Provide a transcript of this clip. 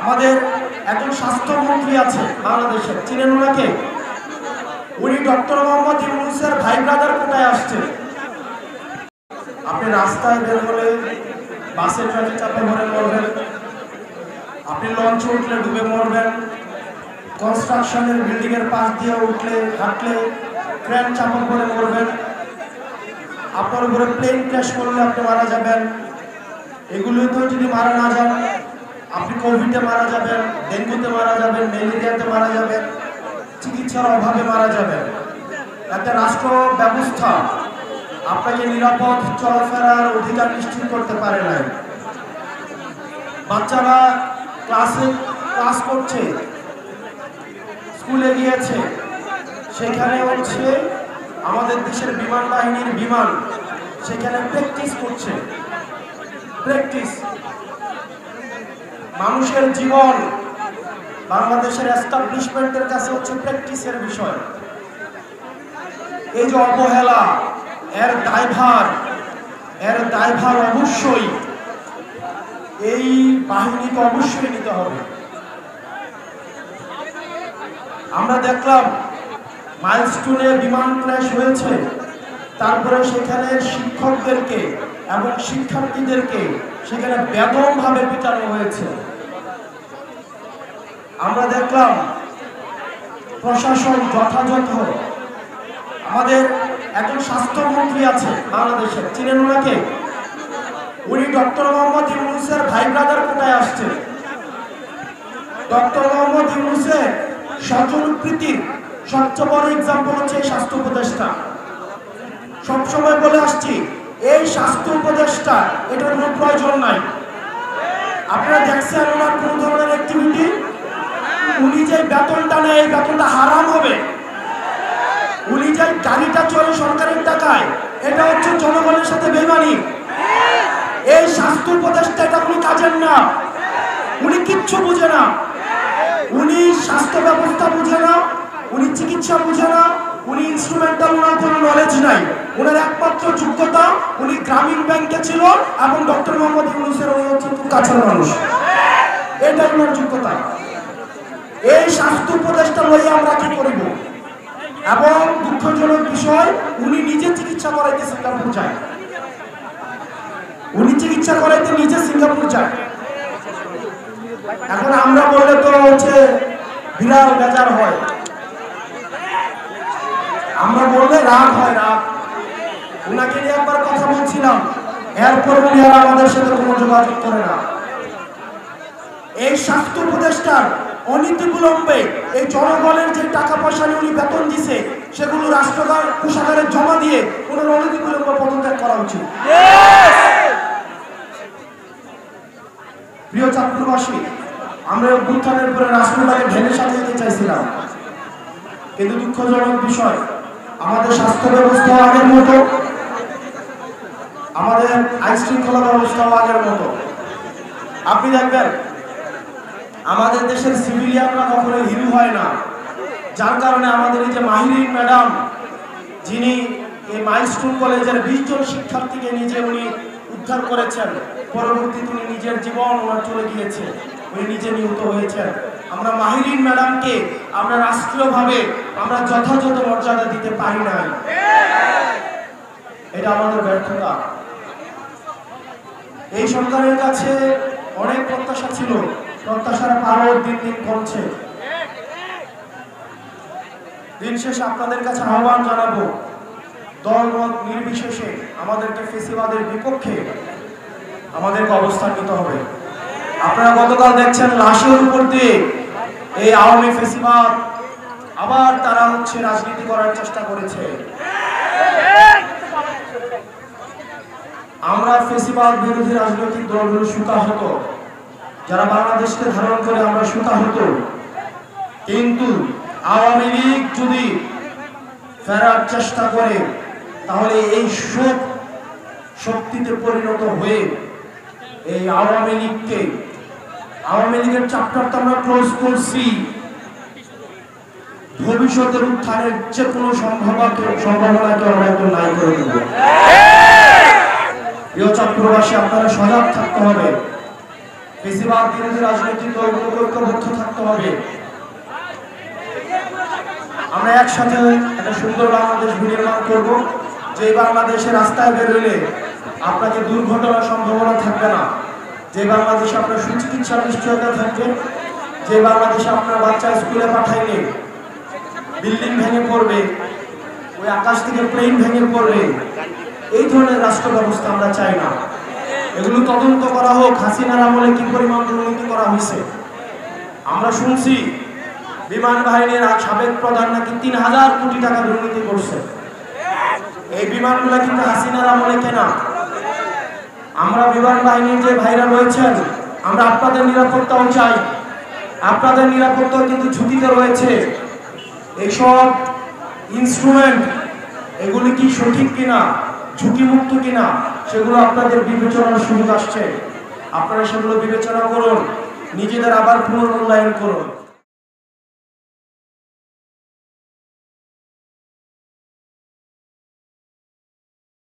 আমাদের একজন স্বাস্থ্যমন্ত্রী আছে বাংলাদেশের, চিনেন ওনাকে? উনি ডক্টর মোহাম্মদ ইউনূসের ভাই ব্রাদার কোটায় আসছে। আপনি রাস্তায় বের হলে বাসে ট্রাকে চাপে ভরে মরবেন, আপনি লঞ্চে উঠলে ডুবে মরবেন, কনস্ট্রাকশনের বিল্ডিং এর পাশ দিয়ে উঠলে হাঁটলে ক্রেন চাপা পড়ে মরবেন, আপনার উপরে প্লেন ক্র্যাশ করলে আপনি মারা যাবেন। এগুলোতেও যদি মারা না যান, আপনি কোভিডে মারা যাবেন, ডেঙ্গুতে মারা যাবেন, ম্যালেরিয়াতে মারা যাবেন, চিকিৎসার অভাবে মারা যাবেন। একটা রাষ্ট্র ব্যবস্থা আপনাকে নিরাপদ চলাফেরার অধিকার নিশ্চিত করতে পারে নাই। বাচ্চারা ক্লাস করছে, স্কুলে গিয়েছে, সেখানে হচ্ছে আমাদের দেশের বিমান বাহিনীর বিমান সেখানে প্র্যাকটিস করছে। প্র্যাকটিস, মানুষের জীবন বাংলাদেশের এস্টাবলিশমেন্টের কাছে হচ্ছে প্র্যাকটিসের বিষয়। এই যে অবহেলা, এর দায়ভার অবশ্যই এই বাহিনীকে অবশ্যই নিতে হবে। আমরা দেখলাম মাইলস্টোনে বিমান ক্র্যাশ হয়েছে, তারপরে সেখানে শিক্ষকদেরকে এবং শিক্ষার্থীদেরকে সেখানে বেদমভাবে পিটানো হয়েছে। আমরা দেখলাম প্রশাসন যথাযথ, আমাদের একজন স্বাস্থ্যমন্ত্রী আছে বাংলাদেশের, চিনেন ওনাকে? উনি ডক্টর মোহাম্মদ ইউনূসের ভাই ব্রাদার কোটায় আসছে। ডক্টর মোহাম্মদ ইউনূসের স্বজনপ্রীতির সবচেয়ে বড় এক্সাম্পল হচ্ছে এই স্বাস্থ্য উপদেষ্টা। সবসময় বলে আসছি, এই স্বাস্থ্য উপদেষ্টা এটার কোনো প্রয়োজন নাই। আপনারা দেখছেন ওনার কোন ধরনের অ্যাক্টিভিটি? উনি যে বেতনটা নেয়, এই বেতনটা হারাম হবে। উনি যে গাড়িটা চলে সরকারের টাকায়, এটা হচ্ছে জনগণের সাথে বেইমানি। এই স্বাস্থ্য উপদেষ্টা এটা কোনো কাজের না। উনি কিচ্ছু বুঝে না, উনি স্বাস্থ্য ব্যবস্থা বুঝে না, উনি চিকিৎসা বুঝে না, উনি ইনস্ট্রুমেন্টাল, ওনার কোনো নলেজ নাই। ওনার একমাত্র যোগ্যতা, উনি গ্রামীণ ব্যাংকে ছিল এবং ডক্টর মোহাম্মদ ইউনূসের খুব কাছের মানুষ, এটাই ওনার যোগ্যতা। এই স্বাস্থ্য উপদেষ্টা লইয়া আমরা কি করিব? এবং দুঃখজনক বিষয়, উনি নিজে চিকিৎসা করাইতে সিঙ্গাপুর যায়। উনি চিকিৎসা করাইতে নিজে সিঙ্গাপুর যায়। এখন আমরা বললে তো হচ্ছে বিরাট বেজার হয়, আমরা বললে রাগ হয়, রাগ। উনাকে নিয়ে একবার কথা বলছিলাম, এরপর উনি আর আমাদের সাথে কোনো যোগাযোগ করে না। এই স্বাস্থ্য উপদেষ্টার অনীতিবিলম্বে এই জনগণের যে টাকা পয়সা নিয়ে উনি বেতন দিছে, সেগুলো রাষ্ট্রকার কোষাগারে জমা দিয়ে ওনার অনীতিবিলম্বে পদত্যাগ করা উচিত। প্রিয় চাঁদপুরবাসী, আমরা অভ্যুত্থানের পরে রাষ্ট্রটাকে ঢেলে সাজাতে চাইছিলাম, কিন্তু দুঃখজনক বিষয়, আমাদের স্বাস্থ্য ব্যবস্থা আগের মতো, আমাদের আইন শৃঙ্খলা ব্যবস্থাও আগের মতো। আপনি দেখবেন আমাদের দেশের সিভিলিয়ানরা কখনো হিরো হয় না, যার কারণে আমাদের এই যে মাহিরিন ম্যাডাম, যিনি এই মাইলস্টোন কলেজের 20 জন শিক্ষার্থীকে নিজে উনি উদ্ধার করেছেন, পরবর্তীতে উনি নিজের জীবন ওনার চলে গিয়েছে, উনি নিজে নিহত হয়েছেন। আমরা মাহিরিন ম্যাডামকে আমরা রাষ্ট্রীয়ভাবে আমরা যথাযথ মর্যাদা দিতে পারি নাই, এটা আমাদের ব্যর্থতা। এই সরকারের কাছে অনেক প্রত্যাশা ছিল, প্রত্যাশার পারও দিন দিন কমছে। দিন শেষে আপনাদের কাছে আহ্বান জানাবো, দলমত নির্বিশেষে আমাদেরকে ফেসিবাদের বিপক্ষে আমাদেরকে অবস্থান নিতে হবে। আপনারা গতকাল দেখছেন লাশের উপর দিয়ে এই আওয়ামী ফেসিবাদ আবার তারা হচ্ছে রাজনীতি করার চেষ্টা করেছে। আমরা ফেসিবাদ বিরোধী রাজনৈতিক দলগুলো সুতাহত, যারা বাংলাদেশকে ধারণ করে আমরা সুতাহত, কিন্তু আওয়ামী লীগ যদি ফেরার চেষ্টা করে তাহলে এই শক্তিতে পরিণত হয়ে এই আওয়ামী লীগের চ্যাপ্টারটা আমরা ক্লোজ করছি। ভবিষ্যতের উত্থানের যে কোনো সম্ভাবনাকে আমরা একটু নাই করে দেব। প্রিয় চাঁদপুরবাসী, আপনারা সজাগ থাকতে হবে। বেশিরভাগ বিরোধী রাজনৈতিক দলগুলোকে ঐক্যবদ্ধ থাকতে হবে। আমরা একসাথে একটা সুন্দর বাংলাদেশ বিনির্মাণ করব, যে বাংলাদেশে রাস্তায় বেরোলে আপনাকে দুর্ঘটনার সম্ভাবনা থাকবে না, যে বাংলাদেশে আপনার সুচিকিৎসার নিশ্চয়তা থাকবে, যে বাংলাদেশে আপনার বাচ্চা স্কুলে পাঠাইলে বিল্ডিং ভেঙে পড়বে, ওই আকাশ থেকে প্লেন ভেঙে পড়বে, এই ধরনের রাষ্ট্র ব্যবস্থা আমরা চাই না। এগুলো তদন্ত করা হোক, হাসিনার আমলে কি পরিমাণ দুর্নীতি করা হয়েছে। আমরা শুনছি বিমান বাহিনীর সাবেক প্রধান নাকি ৩,০০০ কোটি টাকা দুর্নীতি করছে। এই বিমানগুলো কিন্তু হাসিনার আমলে কেনা। আমরা বিমান বাহিনীর যে ভাইরা রয়েছেন, আমরা আপনাদের নিরাপত্তাও চাই। আপনাদের নিরাপত্তা কিন্তু ঝুঁকিতে রয়েছে। এইসব ইনস্ট্রুমেন্ট এগুলি কি সঠিক কিনা, ঝুঁকিমুক্ত কিনা, সেগুলো আপনাদের বিবেচনার সুযোগ আসছে। আপনারা সেগুলো বিবেচনা করুন, নিজেদের আবার পুনর্মূল্যায়ন করুন।